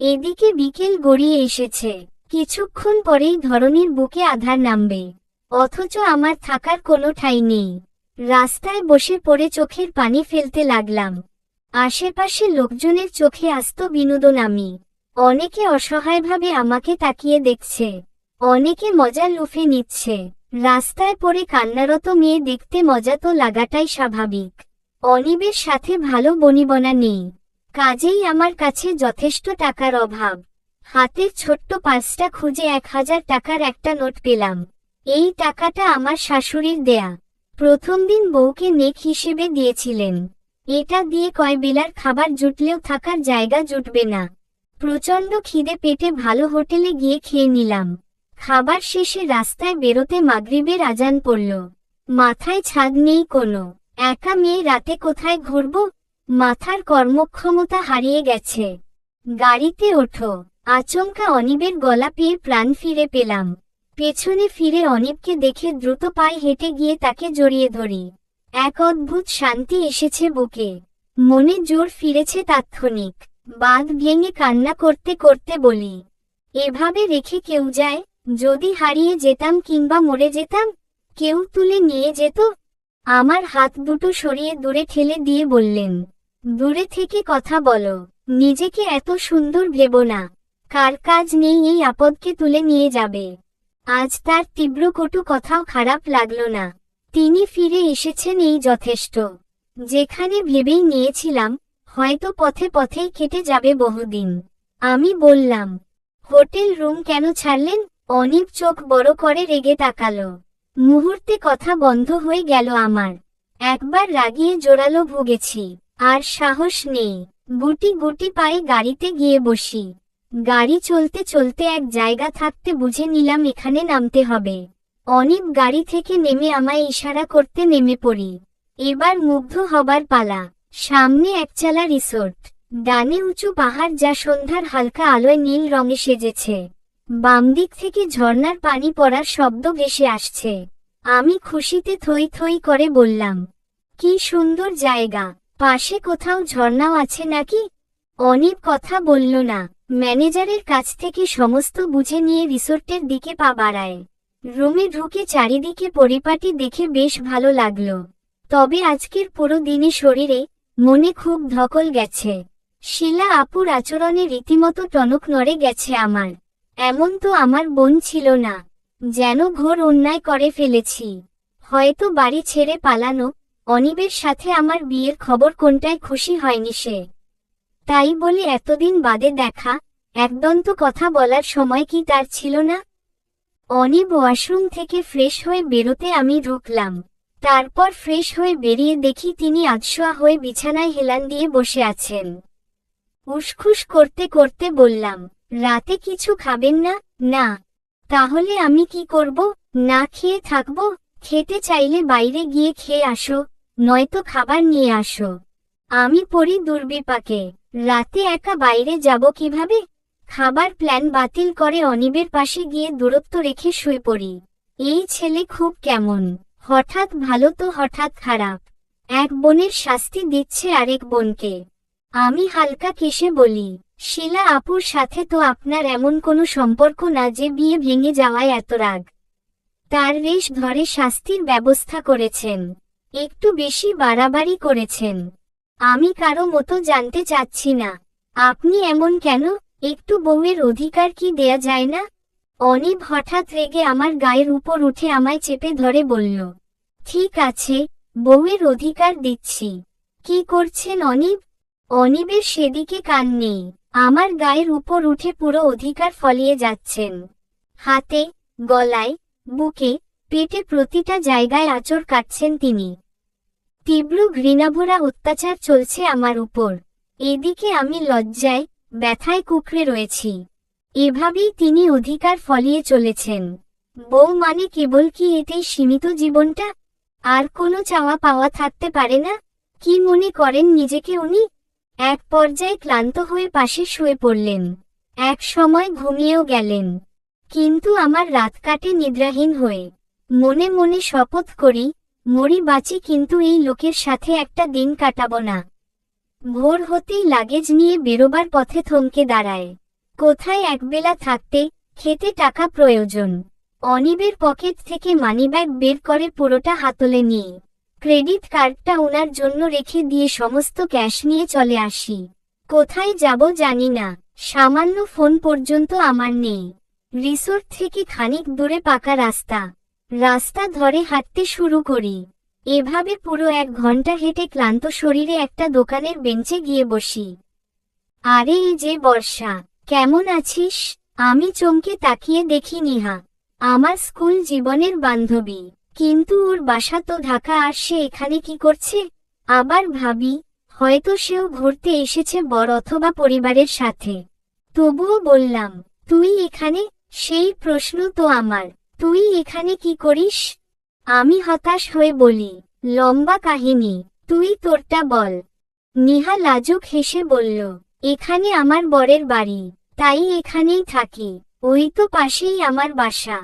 এদিকে বিকেল গড়িয়ে এসেছে, কিছুক্ষণ পরেই ধরনীর বুকে আঁধার নামবে, অথচ আমার থাকার কোনো ঠাঁই নেই। রাস্তায় বসে পড়ে চোখের পানি ফেলতে লাগলাম। আশেপাশে লোকজনের চোখে আস্ত বিনোদন আমি। অনেকে অসহায়ভাবে আমাকে তাকিয়ে দেখছে, অনেকে মজা লুফে নিচ্ছে। রাস্তায় পড়ে কান্নারত মেয়ে দেখতে মজা তো লাগাটাই স্বাভাবিক। অনিবের সাথে ভালো বনিবনা নেই, কাজেই আমার কাছে যথেষ্ট টাকার অভাব। হাতের ছোট্ট পার্সটা খুঁজে 1000 টাকার একটা নোট পেলাম। এই টাকাটা আমার শাশুড়ির দেয়া। প্রথম দিন বউকে নেক হিসেবে দিয়েছিলেন। এটা দিয়ে কয় বেলার খাবার জুটলেও থাকার জায়গা জুটবে না। প্রচণ্ড খিদে পেটে ভালো হোটেলে গিয়ে খেয়ে নিলাম। খাবার শেষে রাস্তায় বেরোতে মাগরিবের আজান পড়ল। মাথায় ছাদ নেই কোনো, একা মেয়ে রাতে কোথায় ঘুরব? মাথার কর্মক্ষমতা হারিয়ে গেছে। গাড়িতে ওঠো। আচমকা অনিবের গলা পেয়ে প্রাণ ফিরে পেলাম। পেছনে ফিরে অনিবকে দেখে দ্রুত পায়ে হেঁটে গিয়ে তাকে জড়িয়ে ধরি। এক অদ্ভুত শান্তি এসেছে বুকে, মনে জোর ফিরেছে তাৎক্ষণিক। বাঁধ ভেঙে কান্না করতে করতে বলি, এভাবে রেখে কেউ যায়? যদি হারিয়ে যেতাম কিংবা মরে যেতাম, কেউ তুলে নিয়ে যেত? আমার হাত দুটো সরিয়ে দূরে ঠেলে দিয়ে বললেন, দূরে থেকে কথা বলো, নিজেকে এত সুন্দর ভেবো না। কার কাজ নেই এই আপদকে তুলে নিয়ে যাবে। আজ তার তীব্র কটু কথাও খারাপ লাগলো না। তিনি ফিরে এসেছেন এই যথেষ্ট। যেখানে ভেবেই নিয়েছিলাম হয়তো পথে পথেই কেটে যাবে বহুদিন। আমি বললাম, হোটেল রুম কেন ছাড়লেন? অনিব চোখ বড় করে রেগে তাকালো। মুহূর্তে কথা বন্ধ হয়ে গেল আমার। একবার রাগিয়ে জোরালো ভুগেছি, আর সাহস নেই। গুটি গুটি পায়ে গাড়িতে গিয়ে বসি। গাড়ি চলতে চলতে এক জায়গা থাকতে বুঝে নিলাম এখানে নামতে হবে। অনিব গাড়ি থেকে নেমে আমায় ইশারা করতে নেমে পড়ি। এবার মুগ্ধ হবার পালা। সামনে একচালা রিসোর্ট, ডানে উঁচু পাহাড় যা সন্ধ্যার হালকা আলোয় নীল রঙে সেজেছে। বাম দিক থেকে ঝর্ণার পানি পড়ার শব্দ ভেসে আসছে। আমি খুশিতে থই থই করে বললাম, কি সুন্দর জায়গা, পাশে কোথাও ঝর্ণাও আছে নাকি? অনিব কথা বলল না, ম্যানেজারের কাছ থেকে সমস্ত বুঝে নিয়ে রিসোর্টের দিকে পা বাড়ায়। রুমে ঢুকে চারিদিকে পরিপাটি দেখে বেশ ভালো লাগলো। তবে আজকের পুরো দিনে শরীরে মনে খুব ধকল গেছে। শিলা আপুর আচরণে রীতিমতো টনক নড়ে গেছে আমার। এমন তো আমার বোন ছিল না, যেন ঘোর অন্যায় করে ফেলেছি। হয়তো বাড়ি ছেড়ে পালানো, অনিবের সাথে আমার বিয়ের খবর কোনটায় খুশি হয়নি সে। তাই বলে এতদিন বাদে দেখা, একদম তো কথা বলার সময় কি তার ছিল না? অনিব ওয়াশরুম থেকে ফ্রেশ হয়ে বেরোতে আমি ঢুকলাম। তারপর ফ্রেশ হয়ে বেরিয়ে দেখি তিনি আধশোয়া হয়ে বিছানায় হেলান দিয়ে বসে আছেন। উসখুস করতে করতে বললাম, রাতে কিছু খাবেন না? না। তাহলে আমি কি করব? না খেয়ে থাকব? খেতে চাইলে বাইরে গিয়ে খেয়ে আসো, নয়তো খাবার নিয়ে আসো। আমি পড়ি দুর্বিপাকে। রাতে একা বাইরে যাব কিভাবে? খাবার প্ল্যান বাতিল করে অনিবের পাশে গিয়ে দূরত্ব রেখে শুয়ে পড়ি। এই ছেলে খুব কেমন, হঠাৎ ভালো তো হঠাৎ খারাপ। এক বোনের শাস্তি দিচ্ছে আরেক বোনকে। আমি হালকা কেশে বলি, শিলা আপুর সাথে তো আপনার এমন কোনো সম্পর্ক না যে বিয়ে ভেঙে যাওয়ায় এত রাগ। তার রেশ ধরে শাস্তির ব্যবস্থা করেছেন, একটু বেশি বাড়াবাড়ি করেছেন। আমি কারো মতো জানতে চাচ্ছি না, আপনি এমন কেন? একটু বউয়ের অধিকার কি দেয়া যায় না? অনিব হঠাৎ রেগে আমার গায়ের উপর উঠে আমায় চেপে ধরে বলল, ঠিক আছে, বউয়ের অধিকার দিচ্ছি। কি করছেন অনিব? অনিবের সেদিকে কান নেই। আমার গায়ের উপর উঠে পুরো অধিকার ফলিয়ে যাচ্ছেন। হাতে, গলায়, বুকে, পেটে প্রতিটা জায়গায় আঁচড় কাটছেন তিনি। তীব্র ঘৃণাভরা অত্যাচার চলছে আমার উপর। এদিকে আমি লজ্জায়, ব্যথায় কুঁকড়ে রয়েছি। এভাবেই তিনি অধিকার ফলিয়ে চলেছেন। বউ মানে কেবল কি এতেই সীমিত জীবনটা? আর কোনো চাওয়া পাওয়া থাকতে পারে না? কি মনে করেন নিজেকে উনি? এক পর্যায়ে ক্লান্ত হয়ে পাশে শুয়ে পড়লেন। এক সময় ঘুমিয়েও গেলেন। কিন্তু আমার রাত কাটে নিদ্রাহীন হয়ে। মনে মনে শপথ করি, মরি বাঁচি কিন্তু এই লোকের সাথে একটা দিন কাটাবো না। ভোর হতেই লাগেজ নিয়ে বেরোবার পথে থমকে দাঁড়ায়। কোথায় একবেলা থাকতে খেতে টাকা প্রয়োজন। অনিবের পকেট থেকে মানিব্যাগ বের করে পুরোটা হাতলে নিয়ে ক্রেডিট কার্ডটা ওনার জন্য রেখে দিয়ে সমস্ত ক্যাশ নিয়ে চলে আসি। কোথায় যাব জানি না, সামান্য ফোন পর্যন্ত আমার নেই। রিসোর্ট থেকে খানিক দূরে পাকা রাস্তা, রাস্তা ধরে হাঁটতে শুরু করি। এভাবে পুরো 1 ঘন্টা হেঁটে ক্লান্ত শরীরে একটা দোকানের বেঞ্চে গিয়ে বসি। আরে এই যে বর্ষা, কেমন আছিস? আমি চমকে তাকিয়ে দেখি নিহা, আমার স্কুল জীবনের বান্ধবী, কিন্তু ওর বাসা তো ঢাকা, আর সে এখানে কি করছে? আবার ভাবি, হয়তো সেও ঘুরতে এসেছে বর অথবা পরিবারের সাথে। তবুও বললাম, তুই এখানে? সেই প্রশ্ন তো আমার, তুই এখানে কি করিস? আমি হতাশ হয়ে বলি, লম্বা কাহিনী, তুই তোরটা বল। নিহা লাজুক হেসে বলল, এখানে আমার বরের বাড়ি, তাই এখানেই থাকি। ওই তো পাশেই আমার বাসা।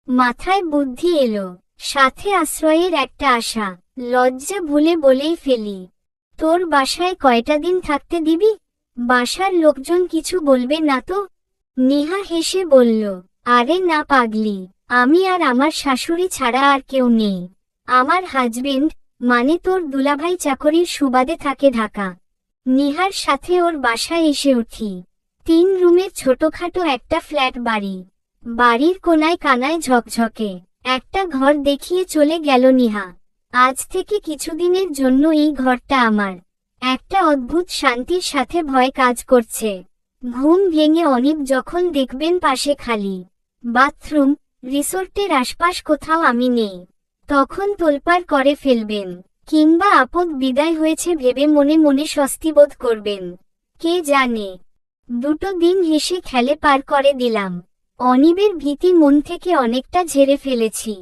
মাথায় বুদ্ধি এলো, সাথে আশ্রয়ের একটা আশা। লজ্জা ভুলে বলেই ফেলি, তোর বাসায় কয়টা দিন থাকতে দিবি? বাসার লোকজন কিছু বলবে না তো? নিহা হেসে বলল, আরে না পাগলি, আমি আর আমার শাশুড়ি ছাড়া আর কেউ নেই। আমার হাজবেন্ড, মানে তোর দুলাভাই চাকরির সুবাদে থাকে ঢাকা। নিহার সাথে ওর বাসায় এসে উঠি। 3 রুমের ছোটখাটো একটা ফ্ল্যাট বাড়ি। বাড়ির কোনায় কানায় ঝকঝকে একটা ঘর দেখিয়ে চলে গেল নিহা। আজ থেকে কিছুদিনের জন্য এই ঘরটা আমার। একটা অদ্ভুত শান্তির সাথে ভয় কাজ করছে। ঘুম ভেঙে অনিব যখন দেখবেন পাশে খালি বাথরুম, রিসোর্টের আশপাশ কোথাও আমি নেই, তখন তোলপাড় করে ফেলবেন, কিংবা আপদ বিদায় হয়েছে ভেবে মনে মনে স্বস্তি বোধ করবেন। কে জানে। 2 দিন হেসে খেলে পার করে দিলাম। অনিবের ভীতি মন থেকে অনেকটা ঝেড়ে ফেলেছি।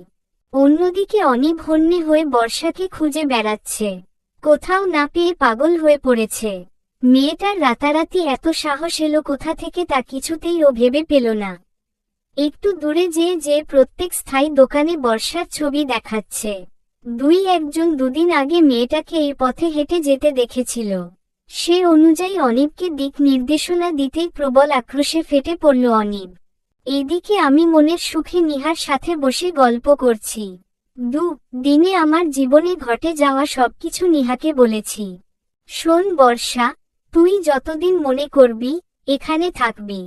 অন্যদিকে অনিব হন্যে হয়ে বর্ষাকে খুঁজে বেড়াচ্ছে, কোথাও না পেয়ে পাগল হয়ে পড়েছে। মেয়েটার রাতারাতি এত সাহস এলো কোথা থেকে তা কিছুতেই ও ভেবে পেল না। একটু দূরে যে প্রত্যেক স্থায়ী দোকানে বর্ষার ছবি দেখাচ্ছে। 2-1 জন 2 দিন আগে মেয়েটাকে এই পথে হেঁটে যেতে দেখেছিল। সে অনুযায়ী অনিবকে দিক নির্দেশনা দিতেই প্রবল আক্রোশে ফেটে পড়ল অনিব। এদিকে আমি মনের সুখে নিহার সাথে বসে গল্প করছি। 2 দিনে আমার জীবনে ঘটে যাওয়া সবকিছু নিহাকে বলেছি। শোন বর্ষা, তুই যতদিন মনে করবি এখানে থাকবি,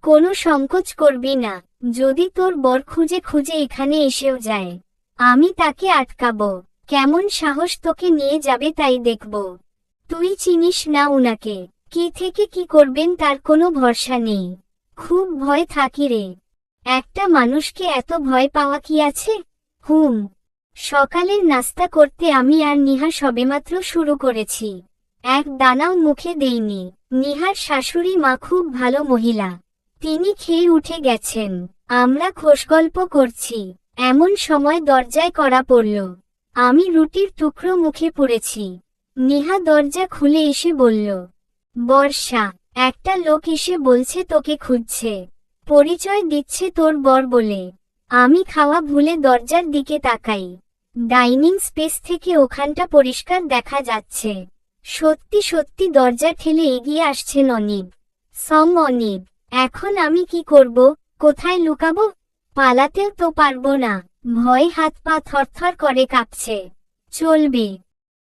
কোনো সংকোচ করবি না। যদি তোর বর খুঁজে খুঁজে এখানে এসেও যায়, আমি তাকে আটকাবো। কেমন সাহস তোকে নিয়ে যাবে তাই দেখব। তুই চিনিস না উনাকে, কি থেকে কি করবেন তার কোনো ভরসা নেই। খুব ভয় থাকি রে। একটা মানুষকে এত ভয় পাওয়া কি আছে? সকালের নাস্তা করতে আমি আর নিহা সবেমাত্র শুরু করেছি। এক দানাও মুখে দেইনি। নিহার শাশুড়ি মা খুব ভালো মহিলা, তিনি খেয়ে উঠে গেছেন। আমরা খোশগল্প করছি, এমন সময় দরজায় কড়া পড়ল। আমি রুটির টুকরো মুখে পুরেছি। নিহা দরজা খুলে এসে বলল, বর্ষা, একটা লোক এসে বলছে তোকে খুঁজছে, পরিচয় দিচ্ছে তোর বর বলে। আমি খাওয়া ভুলে দরজার দিকে তাকাই। ডাইনিং স্পেস থেকে ওখানটা পরিষ্কার দেখা যাচ্ছে। সত্যি সত্যি দরজা ঠেলে এগিয়ে আসছেন অনিব। অনিব, এখন আমি কি করব? কোথায় লুকাবো? পালাতেও তো পারবো না, ভয়ে হাত পা থরথর করে কাঁপছে। চলবে।